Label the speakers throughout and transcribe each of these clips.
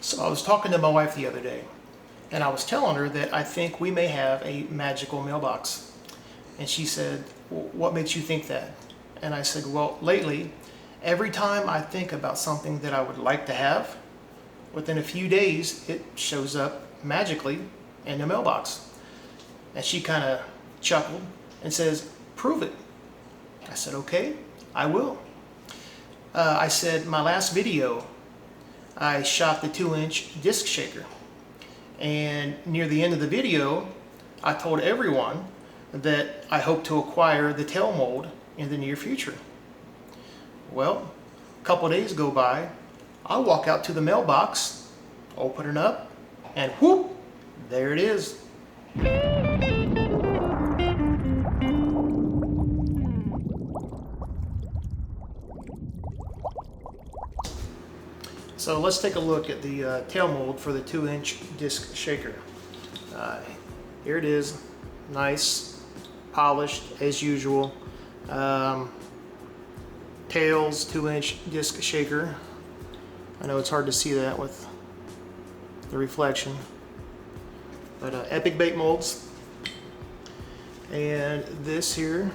Speaker 1: So I was talking to my wife the other day, and I was telling her that I think we may have a magical mailbox. And she said, "Well, what makes you think that?" And I said, well, lately, every time I think about something that I would like to have, within a few days, it shows up magically in the mailbox. And she kind of chuckled and says, "Prove it." I said, "Okay, I will." I said, my last video, I shot the 2-inch disc shaker. And near the end of the video, I told everyone that I hope to acquire the tail mold in the near future. Well, a couple of days go by, I walk out to the mailbox, open it up, and whoop, there it is. So let's take a look at the tail mold for the 2-inch disc shaker. Here it is, nice, polished as usual. Tails, 2-inch disc shaker. I know it's hard to see that with the reflection, but epic bait molds. And this here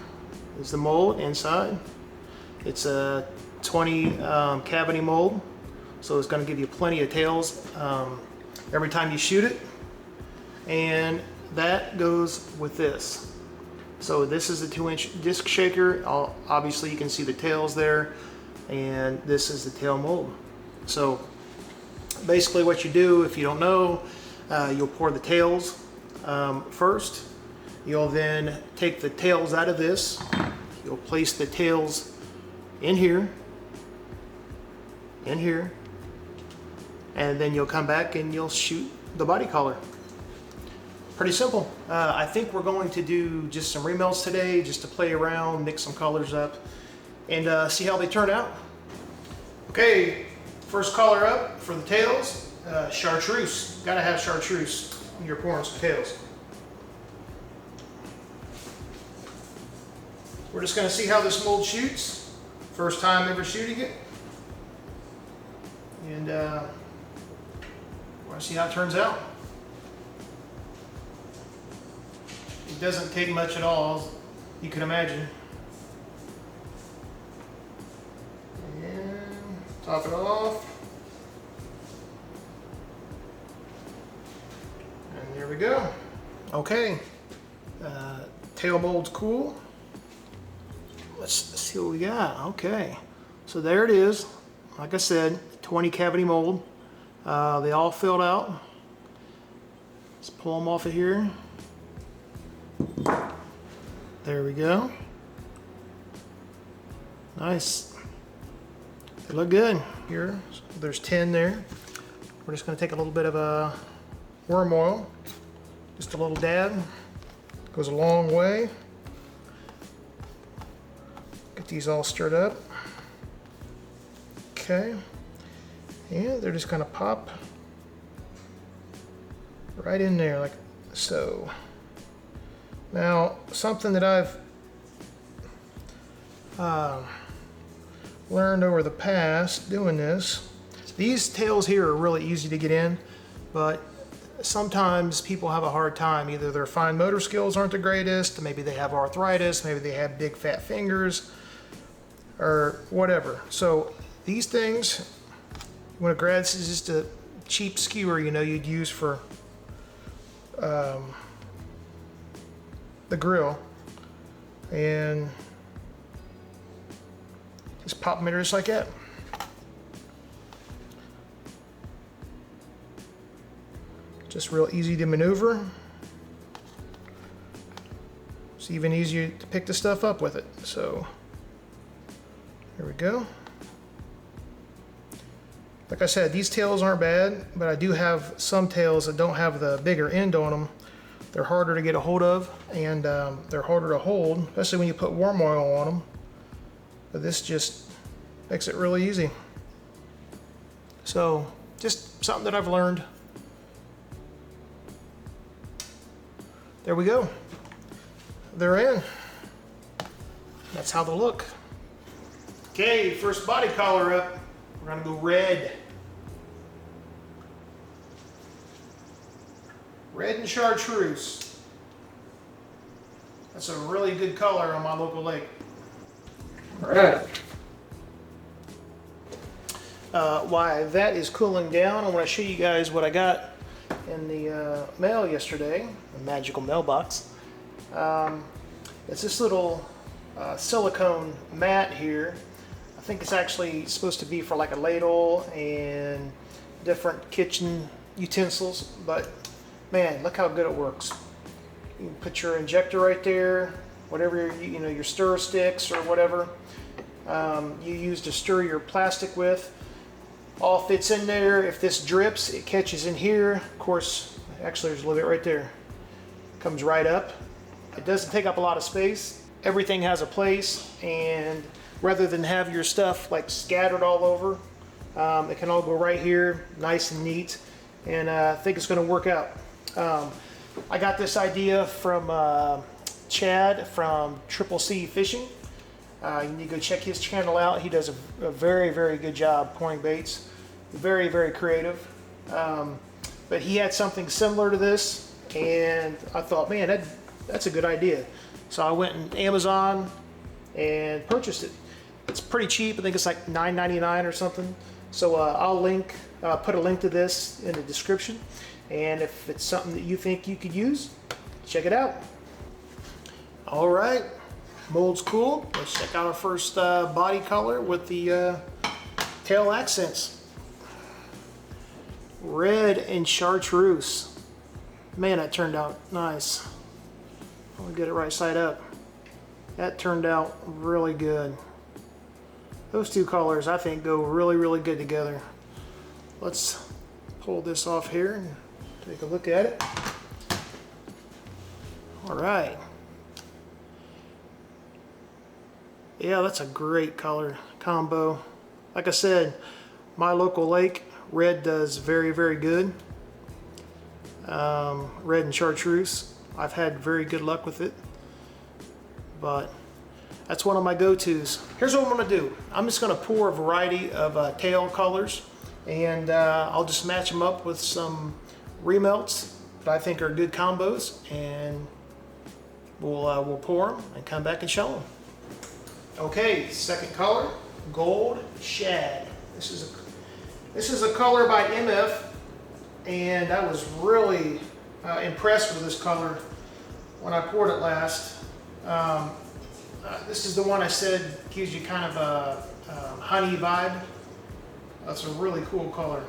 Speaker 1: is the mold inside. It's a 20 cavity mold. So it's going to give you plenty of tails every time you shoot it. And that goes with this. So this is the 2-inch disc shaker. Obviously you can see the tails there. And this is the tail mold. So basically what you do, if you don't know, you'll pour the tails first. You'll then take the tails out of this. You'll place the tails in here. And then you'll come back and you'll shoot the body color. Pretty simple. I think we're going to do just some remelts today, just to play around, mix some colors up, and see how they turn out. Okay, first color up for the tails, chartreuse. Gotta have chartreuse when you're pouring some tails. We're just gonna see how this mold shoots. First time ever shooting it. And want to see how it turns out. It doesn't take much at all, as you can imagine. And top it off. And there we go. Okay, tail mold's cool. Let's see what we got. Okay, so there it is. Like I said, 20 cavity mold. They all filled out. Let's pull them off of here. There we go. Nice. They look good. Here, there's 10 there. We're just going to take a little bit of worm oil. Just a little dab. Goes a long way. Get these all stirred up. Okay. And they're just going to pop right in there like so. Now, something that I've learned over the past doing this, these tails here are really easy to get in, but sometimes people have a hard time. Either their fine motor skills aren't the greatest, maybe they have arthritis, maybe they have big fat fingers, or whatever. So these things, you want to grab, this is just a cheap skewer, you know, you'd use for the grill, and just pop them in just like that. Just real easy to maneuver. It's even easier to pick the stuff up with it. So there we go. Like I said, these tails aren't bad, but I do have some tails that don't have the bigger end on them. They're harder to get a hold of, and they're harder to hold, especially when you put worm oil on them. But this just makes it really easy. So, just something that I've learned. There we go. They're in. That's how they look. Okay, first body color up. We're gonna go red. Red and chartreuse. That's a really good color on my local lake. All right. While that is cooling down, I want to show you guys what I got in the mail yesterday, the magical mailbox. It's this little silicone mat here. I think it's actually supposed to be for like a ladle and different kitchen utensils, but man, look how good it works. You can put your injector right there, whatever you know, your stir sticks or whatever you use to stir your plastic with. All fits in there. If this drips, it catches in here. Of course, actually there's a little bit right there. Comes right up. It doesn't take up a lot of space. Everything has a place, and rather than have your stuff like scattered all over, it can all go right here, nice and neat, and I think it's going to work out. I got this idea from Chad from Triple C Fishing. You need to go check his channel out. He does a very, very good job pouring baits. Very, very creative. But he had something similar to this, and I thought, man, that's a good idea. So I went on Amazon and purchased it. It's pretty cheap. I think it's like $9.99 or something. So I'll put a link to this in the description. And if it's something that you think you could use, check it out. All right. Mold's cool. Let's check out our first body color with the tail accents. Red and chartreuse. Man, that turned out nice. I'll get it right side up. That turned out really good. Those two colors, I think, go really, really good together. Let's pull this off here and take a look at it. All right. Yeah, that's a great color combo. Like I said, my local lake, red does very, very good. Red and chartreuse, I've had very good luck with it. But that's one of my go-tos. Here's what I'm gonna do. I'm just gonna pour a variety of tail colors, and I'll just match them up with some remelts that I think are good combos, and we'll pour them and come back and show them. Okay, second color, gold shad. This is a color by MF, and I was really impressed with this color when I poured it last. This is the one I said gives you kind of a honey vibe. That's a really cool color.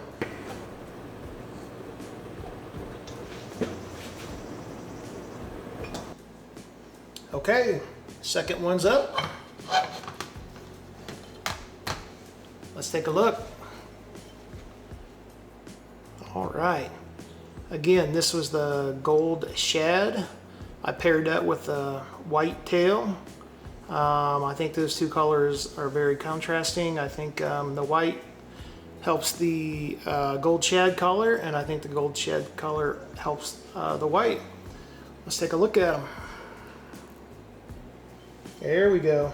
Speaker 1: Okay, second one's up. Let's take a look. All right. Again, this was the gold shad. I paired that with the white tail. I think those two colors are very contrasting. I think the white helps the gold shad color, and I think the gold shad color helps the white. Let's take a look at them. There we go.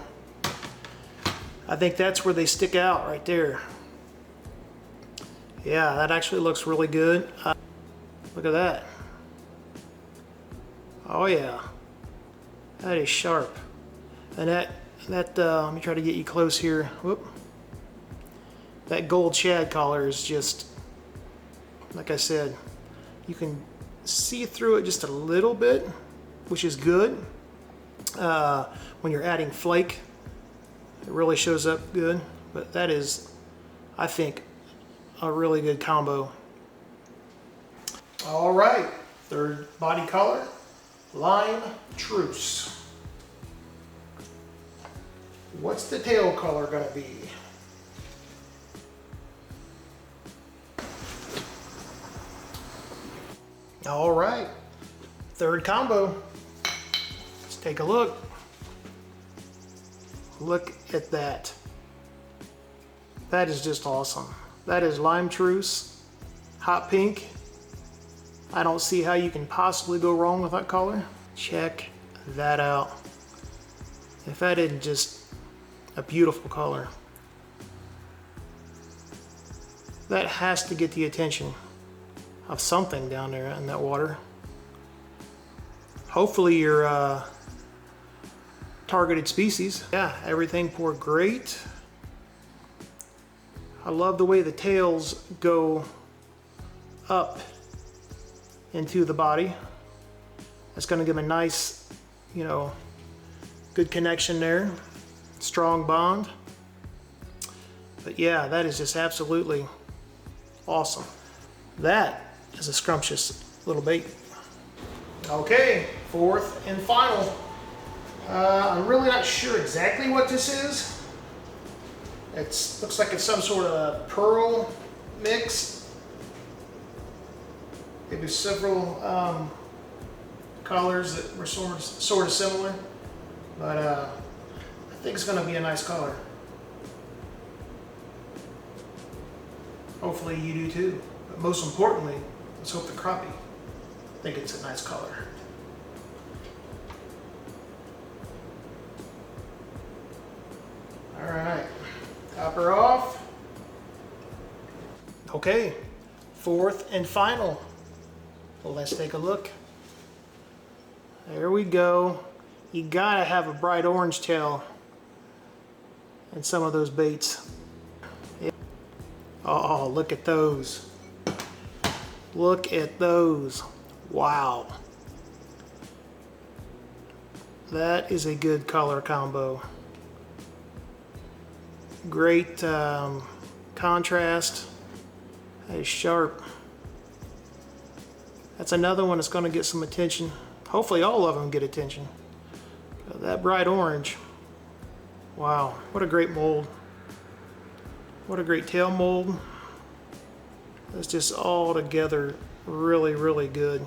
Speaker 1: I think that's where they stick out right there. Yeah, that actually looks really good. Look at that. Oh yeah, that is sharp. And that let me try to get you close here. Whoop. That gold shad collar is just, like I said, you can see through it just a little bit, which is good. When you're adding flake, it really shows up good. But that is, I think, a really good combo. All right, third body color, lime truce. What's the tail color gonna be? All right, third combo. Let's take a look. Look at that. That is just awesome. That is lime truce, hot pink. I don't see how you can possibly go wrong with that color. Check that out. If that isn't just a beautiful color, that has to get the attention of something down there in that water. hopefully your targeted species. Yeah, everything poured great. I love the way the tails go up into the body. That's going to give them a nice, you know, good connection there. Strong bond. But yeah, that is just absolutely awesome. That is a scrumptious little bait. Okay, fourth and final. I'm really not sure exactly what this is. It looks like it's some sort of pearl mix. Maybe several colors that were sort of similar, but I think it's going to be a nice color. Hopefully you do too. But most importantly, let's hope the crappie think it's a nice color. All right. Top her off. Okay, fourth and final. Well, let's take a look. There we go. You gotta have a bright orange tail in some of those baits. Yeah. Oh, look at those. Look at those. Wow. That is a good color combo. Great contrast. That is sharp. That's another one that's going to get some attention. Hopefully all of them get attention. That bright orange. Wow, what a great mold. What a great tail mold. It's just all together really, really good.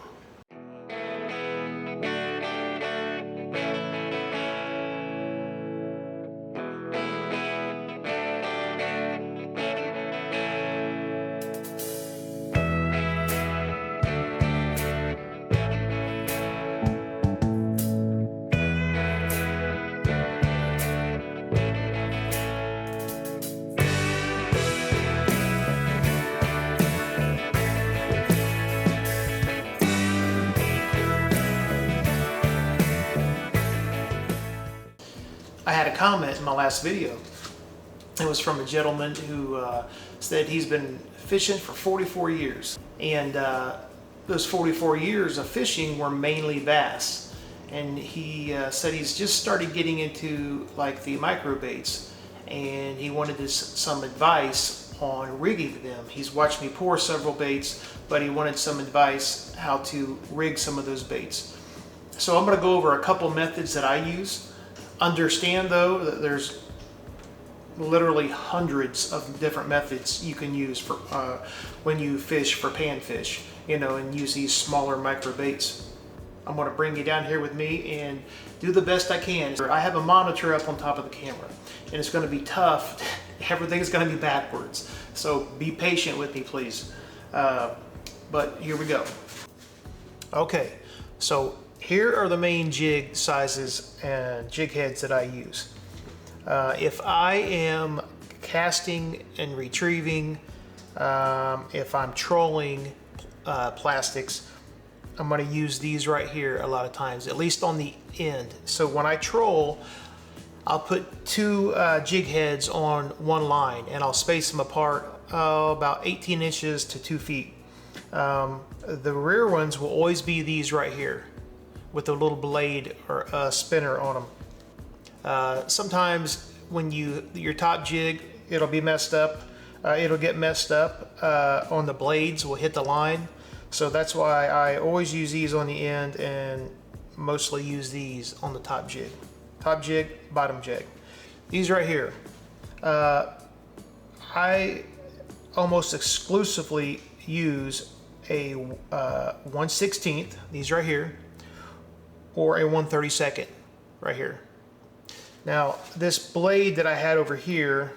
Speaker 1: I had a comment in my last video. It was from a gentleman who said he's been fishing for 44 years. And those 44 years of fishing were mainly bass. And he said he's just started getting into like the micro baits. And he wanted some advice on rigging them. He's watched me pour several baits, but he wanted some advice how to rig some of those baits. So I'm going to go over a couple methods that I use. Understand though that there's literally hundreds of different methods you can use for when you fish for panfish, you know, and use these smaller micro baits. I'm going to bring you down here with me and do the best I can. I have a monitor up on top of the camera, and it's going to be tough. Everything's going to be backwards, so be patient with me, please. But here we go. Okay, so here are the main jig sizes and jig heads that I use. If I am casting and retrieving, if I'm trolling plastics, I'm going to use these right here a lot of times, at least on the end. So when I troll, I'll put two jig heads on one line, and I'll space them apart about 18 inches to 2 feet. The rear ones will always be these right here, with a little blade or a spinner on them. Sometimes when your top jig, it'll be messed up. It'll get messed up on the blades, will hit the line. So that's why I always use these on the end and mostly use these on the top jig. Top jig, bottom jig. These right here. I almost exclusively use a 1/16, these right here, or a 1/32 right here. Now this blade that I had over here,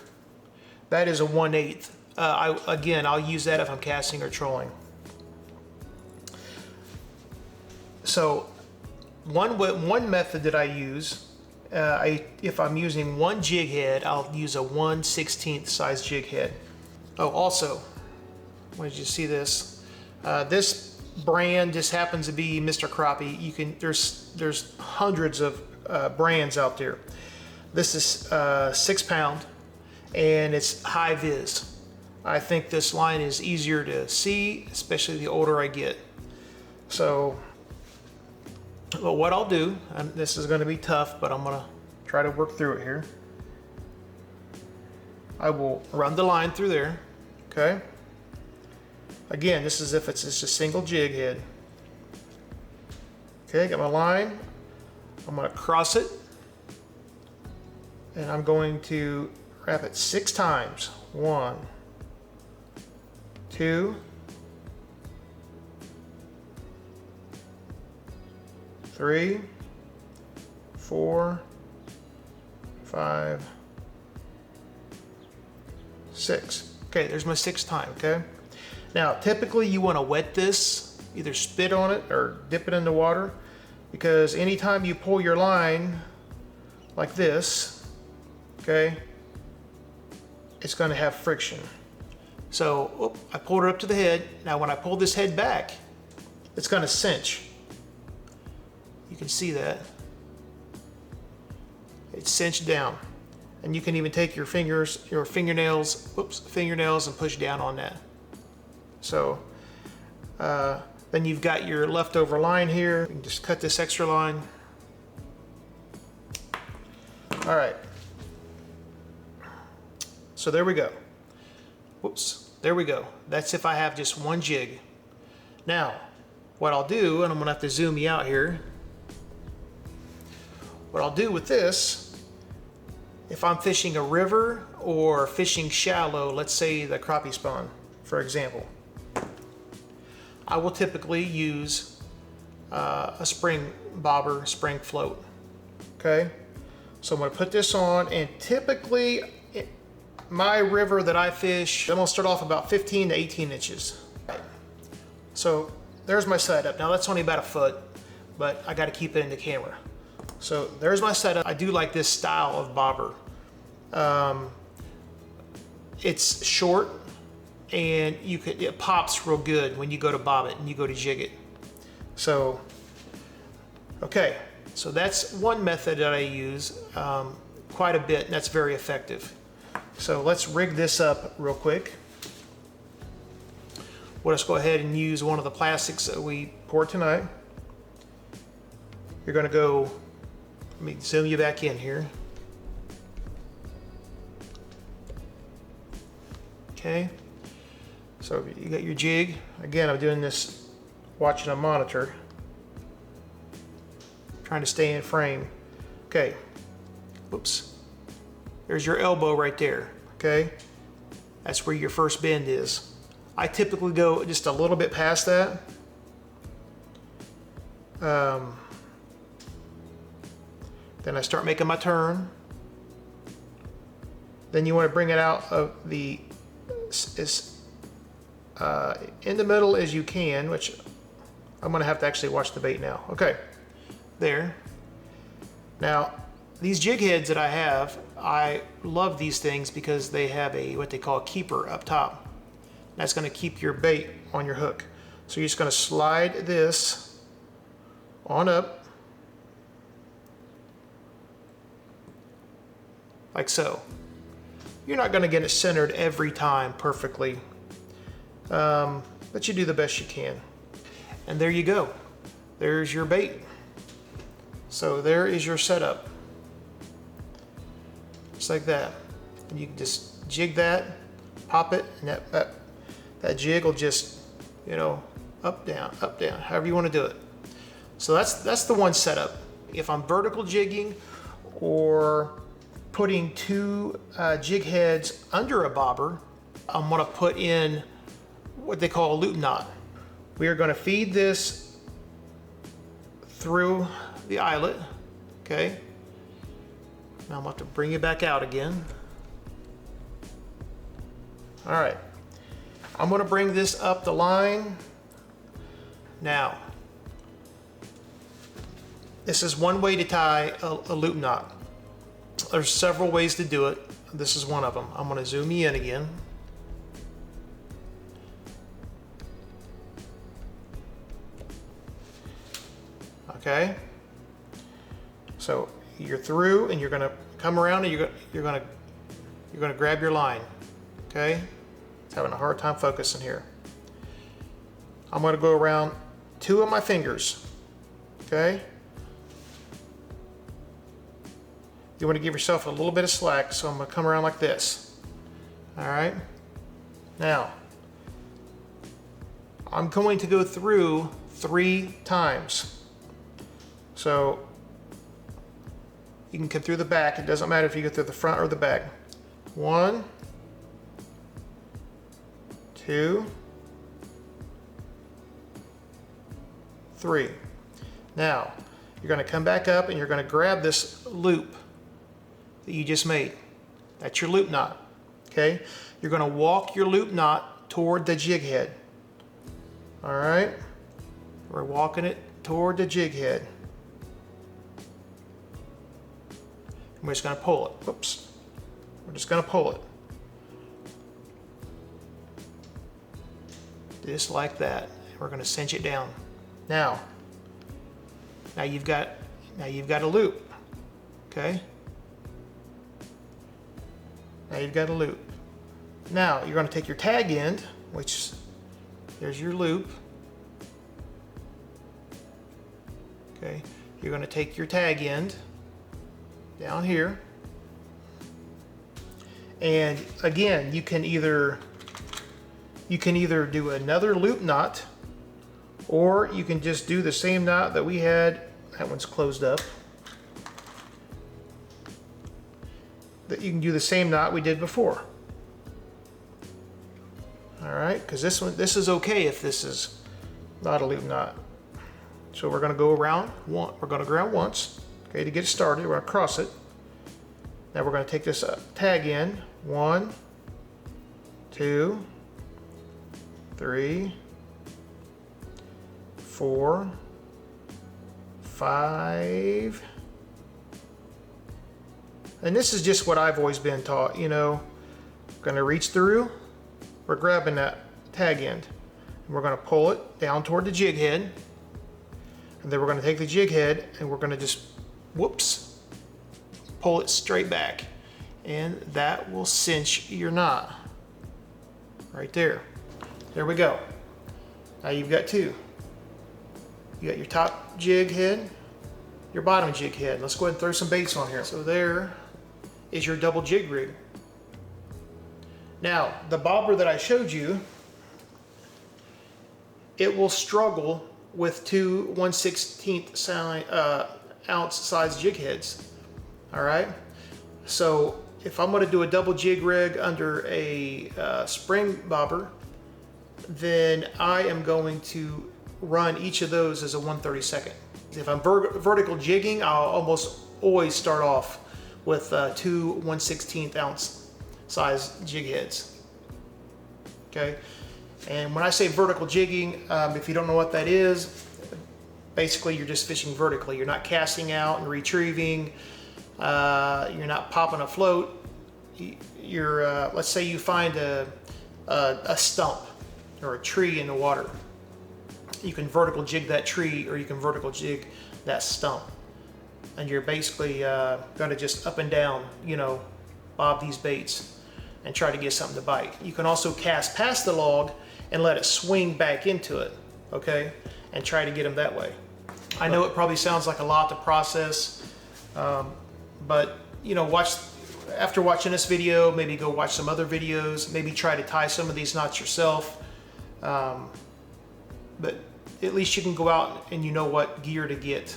Speaker 1: that is a 1/8. Again, I'll use that if I'm casting or trolling. So one method that I use, if I'm using one jig head, I'll use a 1/16 size jig head. Oh, also, when did you see this? This brand just happens to be Mr. Crappie. You can, there's hundreds of brands out there. This is 6 pound and it's high vis. I think this line is easier to see, especially the older I get. So, well, what I'll do, and this is going to be tough, but I'm going to try to work through it here. I will run the line through there, okay? Again, this is if it's just a single jig head. Okay, got my line. I'm going to cross it, and I'm going to wrap it 6 times. 1, 2, 3, 4, 5, 6. Okay, there's my 6th time, okay? Now, typically you want to wet this, either spit on it or dip it in the water, because anytime you pull your line like this, okay, it's going to have friction. So, I pulled it up to the head. Now when I pull this head back, it's going to cinch. You can see that. It's cinched down. And you can even take your fingernails, and push down on that. So, then you've got your leftover line here. You can just cut this extra line. All right. So there we go. Whoops, there we go. That's if I have just one jig. Now, what I'll do, and I'm gonna have to zoom you out here. What I'll do with this, if I'm fishing a river or fishing shallow, let's say the crappie spawn, for example, I will typically use a spring bobber, spring float, okay? So I'm gonna put this on, and typically, my river that I fish, I'm gonna start off about 15 to 18 inches. So there's my setup. Now that's only about a foot, but I gotta keep it in the camera. So there's my setup. I do like this style of bobber. It's short, and it pops real good when you go to bob it and you go to jig it. So, okay, so that's one method that I use quite a bit, and that's very effective. So let's rig this up real quick. We'll just go ahead and use one of the plastics that we poured tonight. You're gonna go, let me zoom you back in here. Okay, so you got your jig. Again, I'm doing this watching a monitor, trying to stay in frame. Okay, whoops. There's your elbow right there, okay? That's where your first bend is. I typically go just a little bit past that. Then I start making my turn. Then you want to bring it out of the, in the middle as you can, which I'm gonna have to actually watch the bait now. Okay, there. Now, these jig heads that I have, I love these things because they have what they call a keeper up top. That's gonna keep your bait on your hook. So you're just gonna slide this on up, like so. You're not gonna get it centered every time perfectly, but you do the best you can. And there you go. There's your bait. So there is your setup. Just like that. And you can just jig that, pop it, and that jig will just, up, down, however you want to do it. So that's the one setup. If I'm vertical jigging or putting 2 jig heads under a bobber, I'm gonna put in what they call a loop knot. We are gonna feed this through the eyelet, okay? Now I'm about to bring it back out again. All right, I'm gonna bring this up the line. Now, this is one way to tie a loop knot. There's several ways to do it. This is one of them. I'm gonna zoom you in again. okay? So you're through, and you're gonna come around, and you're gonna grab your line, okay? It's having a hard time focusing here. I'm gonna go around 2 of my fingers, okay? You want to give yourself a little bit of slack, so I'm going to come around like this. All right. Now, I'm going to go through 3 times. So you can come through the back. It doesn't matter if you go through the front or the back. 1, 2, 3. Now, you're going to come back up and you're going to grab this loop that you just made. That's your loop knot, okay? You're going to walk your loop knot toward the jig head. All right? We're walking it toward the jig head. And we're just going to pull it. Whoops. We're just going to pull it. Just like that. We're going to cinch it down. Now you've got a loop, okay? Now you've got a loop. Now you're going to take your tag end, which there's your loop. Okay, you're going to take your tag end down here, and again, you can either do another loop knot, or you can just do the same knot that we had. That one's closed up. That you can do the same knot we did before. All right, because this is okay if this is not a loop knot. So we're going to go around one. We're going to go around once, okay, to get started. We're going to cross it. Now we're going to take this tag in. 1, 2, 3, 4, 5. And this is just what I've always been taught, you know. Going to reach through. We're grabbing that tag end. And we're going to pull it down toward the jig head. And then we're going to take the jig head and we're going to just, whoops, pull it straight back. And that will cinch your knot. Right there. There we go. Now you've got 2. You got your top jig head, your bottom jig head. Let's go ahead and throw some baits on here. So there is your double jig rig. Now, the bobber that I showed you, it will struggle with 2 1/16 ounce size jig heads. All right. So if I'm going to do a double jig rig under a spring bobber, then I am going to run each of those as a 1/32. If I'm vertical jigging, I'll almost always start off with 2 1/16 ounce size jig heads. Okay, and when I say vertical jigging, if you don't know what that is, basically you're just fishing vertically. You're not casting out and retrieving. You're not popping a float. You're let's say you find a stump or a tree in the water. You can vertical jig that tree, or you can vertical jig that stump, and you're basically going to just up and down, you know, bob these baits and try to get something to bite. You can also cast past the log and let it swing back into it, okay, and try to get them that way. I know it probably sounds like a lot to process, but you know, after watching this video, maybe go watch some other videos, maybe try to tie some of these knots yourself. But at least you can go out and you know what gear to get.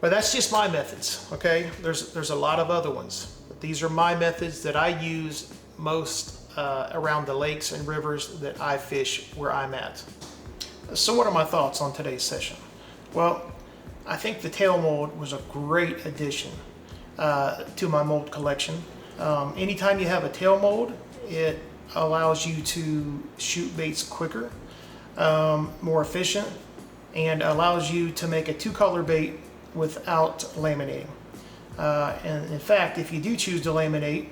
Speaker 1: But that's just my methods, okay? There's a lot of other ones. But these are my methods that I use most around the lakes and rivers that I fish where I'm at. So what are my thoughts on today's session? Well, I think the tail mold was a great addition to my mold collection. Anytime you have a tail mold, it allows you to shoot baits quicker, more efficient, and allows you to make a 2-color bait without laminating. And in fact, if you do choose to laminate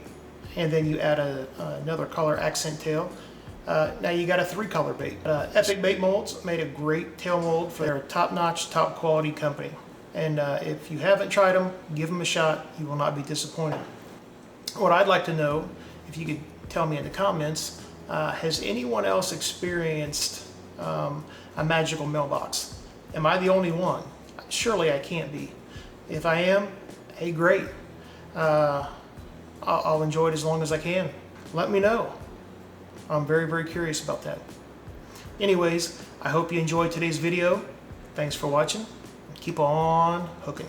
Speaker 1: and then you add another color accent tail, Now you got a 3-color bait. Epic Bait Molds made a great tail mold for their top-notch, top-quality company. And if you haven't tried them, give them a shot. You will not be disappointed. What I'd like to know, if you could tell me in the comments, has anyone else experienced a magical mailbox? Am I the only one? Surely I can't be. If I am, hey, great. I'll enjoy it as long as I can. Let me know. I'm very, very curious about that. Anyways, I hope you enjoyed today's video. Thanks for watching. Keep on hooking.